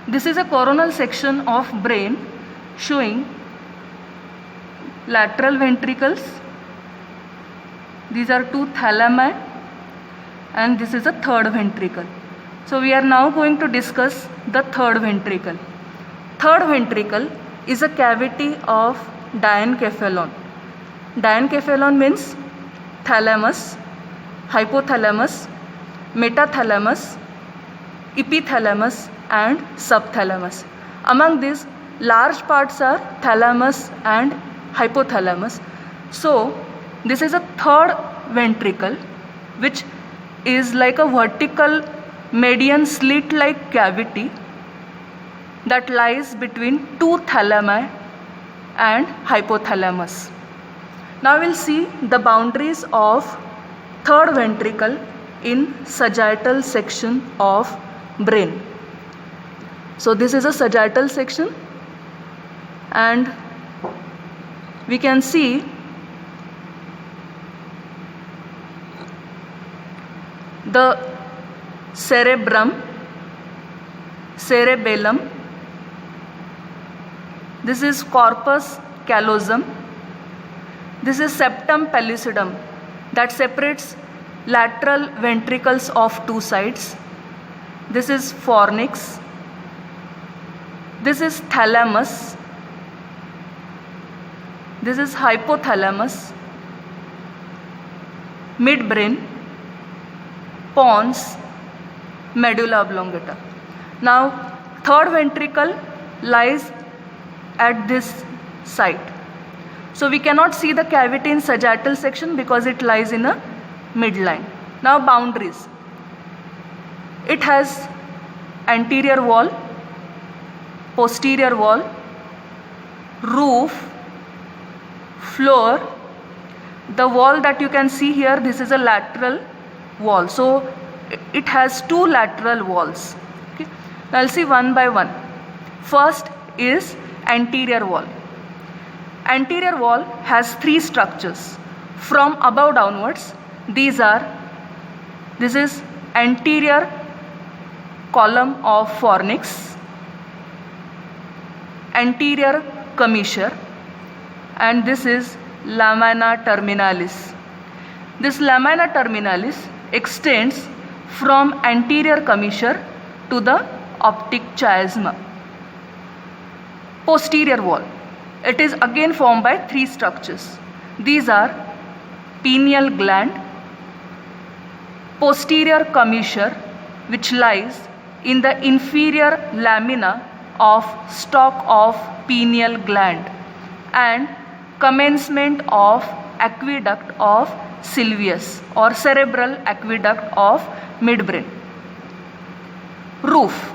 This is a coronal section of brain showing lateral ventricles. These are two thalami and this is a third ventricle. So we are now going to discuss the third ventricle. Third ventricle is a cavity of diencephalon. Diencephalon means thalamus, hypothalamus, metathalamus, epithalamus and subthalamus. Among these, large parts are thalamus and hypothalamus. So this is a third ventricle which is like a vertical median slit like cavity that lies between two thalami and hypothalamus. Now we'll see the boundaries of third ventricle in sagittal section of brain. So this is a sagittal section and we can see the cerebrum, cerebellum. This is corpus callosum. This is septum pellucidum that separates lateral ventricles of two sides. This is fornix. This is thalamus. This is hypothalamus, midbrain, pons, medulla oblongata. Now, third ventricle lies at this site. So we cannot see the cavity in sagittal section because it lies in a midline. Now boundaries. It has anterior wall, posterior wall, roof, floor. The wall that you can see here, this is a lateral wall. So it has two lateral walls. Okay. Now I'll see one by one. First is anterior wall. Anterior wall has three structures. From above downwards, this is anterior column of fornix, anterior commissure, and this is lamina terminalis. This lamina terminalis extends from anterior commissure to the optic chiasma. Posterior wall. It is again formed by three structures. These are pineal gland, posterior commissure which lies in the inferior lamina of stalk of pineal gland, and commencement of aqueduct of sylvius or cerebral aqueduct of midbrain. Roof.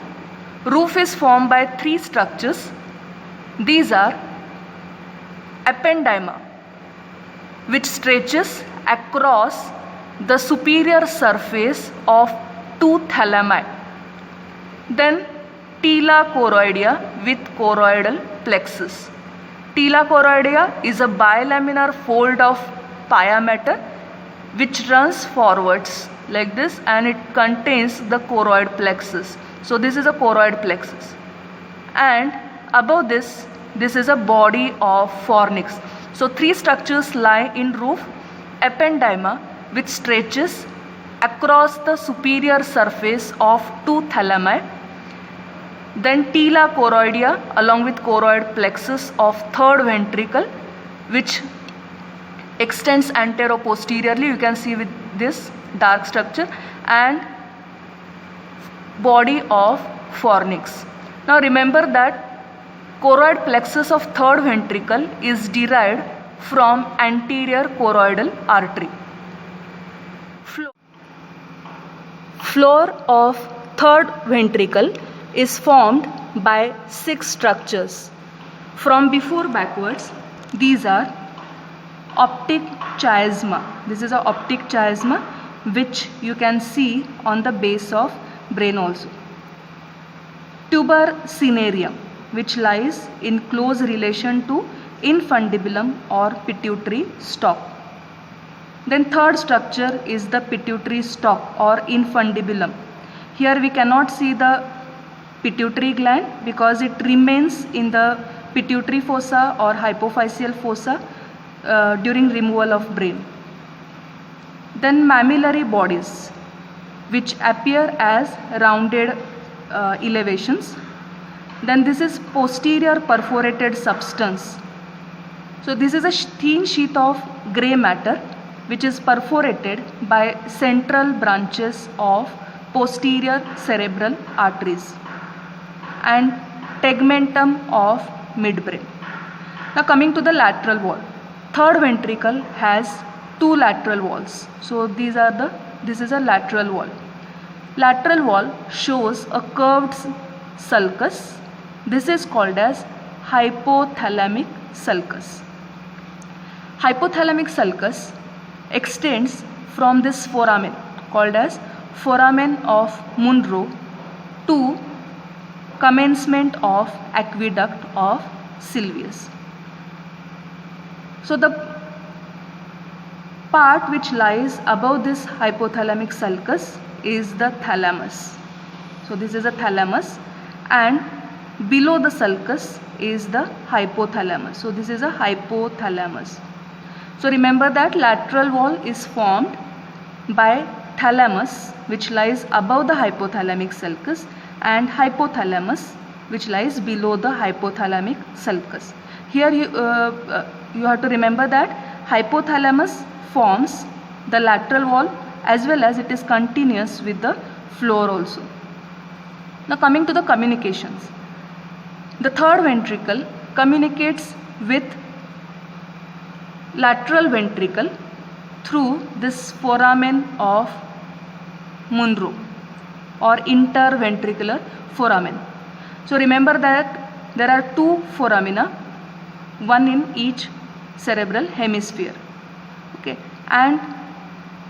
Roof is formed by three structures. These are ependyma, which stretches across the superior surface of two thalami. Then tela choroidea with choroidal plexus. Tela choroidea is a bilaminar fold of pia mater which runs forwards like this, and it contains the choroid plexus. So this is a choroid plexus. And above this is a body of fornix. So three structures lie in roof. Ependyma, which stretches across the superior surface of two thalami. Then tela choroidea along with choroid plexus of third ventricle, which extends antero-posteriorly. You can see with this dark structure, and body of fornix. Now remember that choroid plexus of third ventricle is derived from anterior choroidal artery. Floor of third ventricle is formed by six structures. From before backwards, these are optic chiasma. This is an optic chiasma which you can see on the base of brain also. Tuber cinereum, which lies in close relation to infundibulum or pituitary stalk. Then third structure is the pituitary stalk or infundibulum. Here we cannot see the pituitary gland because it remains in the pituitary fossa or hypophyseal fossa during removal of brain. Then mammillary bodies, which appear as rounded elevations. Then this is posterior perforated substance. So this is a thin sheath of grey matter which is perforated by central branches of posterior cerebral arteries and tegmentum of midbrain. Now coming to the lateral wall. Third ventricle has two lateral walls. So this is a lateral wall. Lateral wall shows a curved sulcus. This is called as hypothalamic sulcus. Hypothalamic sulcus extends from this foramen called as foramen of Monro to commencement of aqueduct of Sylvius. So the part which lies above this hypothalamic sulcus is the thalamus. So this is a thalamus, and below the sulcus is the hypothalamus. So this is a hypothalamus. So remember that lateral wall is formed by thalamus which lies above the hypothalamic sulcus and hypothalamus which lies below the hypothalamic sulcus. Here you have to remember that hypothalamus forms the lateral wall as well as it is continuous with the floor also. Now coming to the communications. The third ventricle communicates with lateral ventricle through this foramen of Monro or interventricular foramen. So remember that there are two foramina, one in each cerebral hemisphere. Okay, and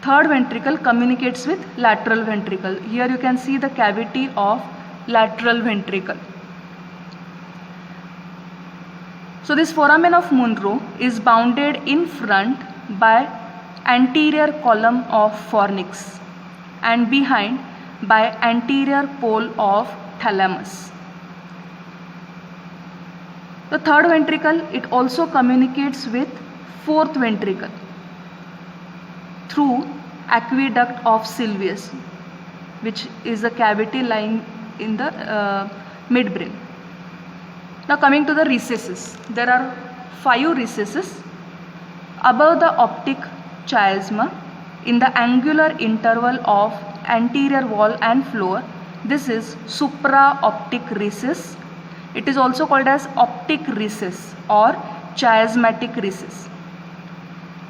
third ventricle communicates with lateral ventricle. Here you can see the cavity of lateral ventricle. So this foramen of Monro is bounded in front by anterior column of fornix and behind by anterior pole of thalamus. The third ventricle, it also communicates with fourth ventricle through aqueduct of Sylvius, which is a cavity lying in the midbrain. Now coming to the recesses, there are 5 recesses above the optic chiasma in the angular interval of anterior wall and floor. This is supraoptic recess. It is also called as optic recess or chiasmatic recess.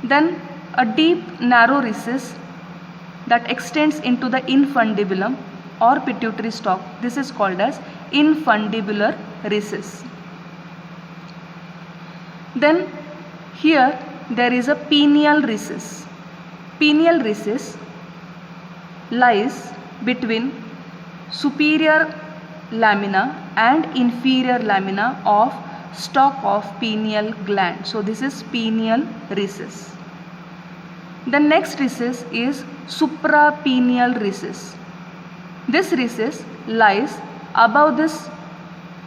Then a deep narrow recess that extends into the infundibulum or pituitary stalk. This is called as infundibular recess. Then here there is a pineal recess. Pineal recess lies between superior lamina and inferior lamina of stalk of pineal gland. So this is pineal recess. The next recess is suprapineal recess. This recess lies above this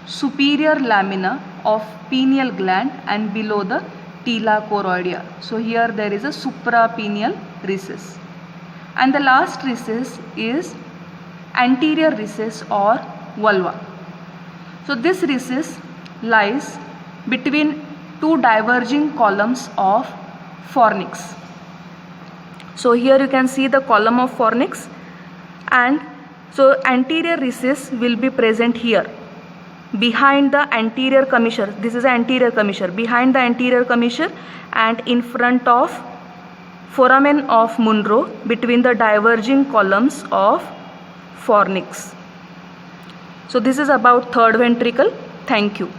superior lamina of pineal gland and below the tila choroidea. So here there is a suprapineal recess. And the last recess is anterior recess or vulva. So this recess lies between two diverging columns of fornix. So here you can see the column of fornix, and so anterior recess will be present here behind the anterior commissure. This is the anterior commissure, behind the anterior commissure and in front of foramen of Monro between the diverging columns of fornix. So this is about third ventricle. Thank you.